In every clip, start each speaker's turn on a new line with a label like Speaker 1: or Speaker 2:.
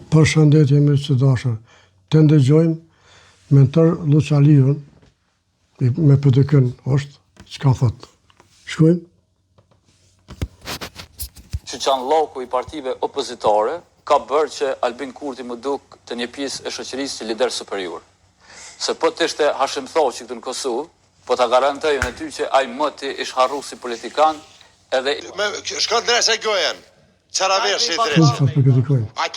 Speaker 1: Përshëndetje me që dashër. Të ndëgjojmë mentor Luçaliun me PDK-n është, çka thot. Shkojmë.
Speaker 2: Çuçan Lloku i partive opozitore ka bërë që Albin Kurti më duk të një pjesë e shoqërisë si lider superior. Se po të ishte Hashim Thoqi këtu në Kosovë, po ta garantojën aty që ai moti ish harru si politikan edhe
Speaker 3: shkon drejt e gojen. Çara vesh i
Speaker 1: drejt.
Speaker 3: Pa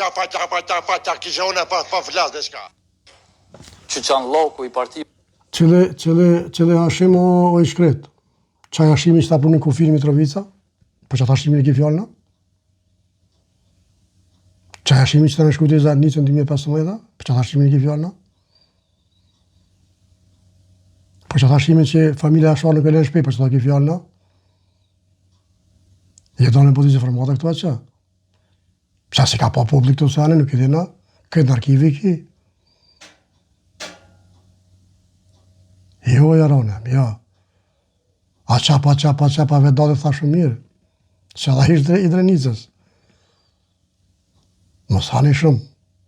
Speaker 3: kisha unë pa flas diçka.
Speaker 2: Çuçan Lloku i partive
Speaker 1: Qële Hashim o i shkret. Qaj Hashimi që ta punë në Kufiri Mitrovica, po që ta Hashimi në ki fjallëna. Qaj Hashimi që ta në shkujtë i Zarnicën 2015, po që ta Hashimi në ki fjallëna. Po që ta Hashimi që familja Ashar në këllën shpej, po që ta ki fjallëna. Jeton në pozicion formata këtu që. Qa si ka pa publik të usane, nuk i dina, këtë në arkivi ki. Jo, jarone, jo. A qapa vedate tha shumë mirë. Që dha ishtë i Drenicës. Mos hani shumë,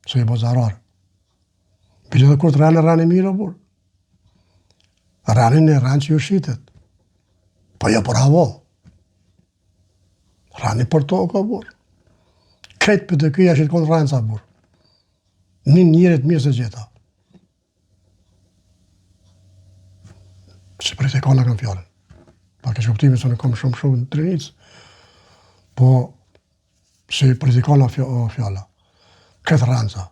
Speaker 1: që i bo zarar. Bile dhe kur të rani mirë, o burë. Rani në rani që ju shqitet. Po jo për havo. Rani për tokë, o burë. Kretë për të këja që të konë rani ca burë. Një njërit mirë se gjeta. Që për të kona kam fjallën. Pa kesh kuptimin se në kam shumë në Drenicë. Po, që për të kona fjalla. Këtë ranca.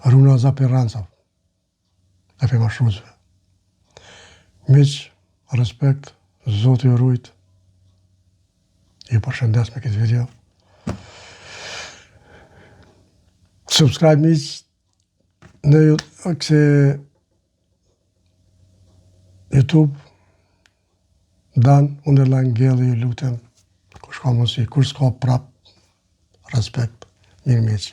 Speaker 1: Runa za për ranca. Dhe për mashruzve. Miq, respekt, Zoti ju rujt. Ju përshëndes me këtë video. Subscribe miq. Në YouTube, Dan, underline Gelli, ju lutem, kush ka mundësi, kur s'ka prap, respekt, mirë miq.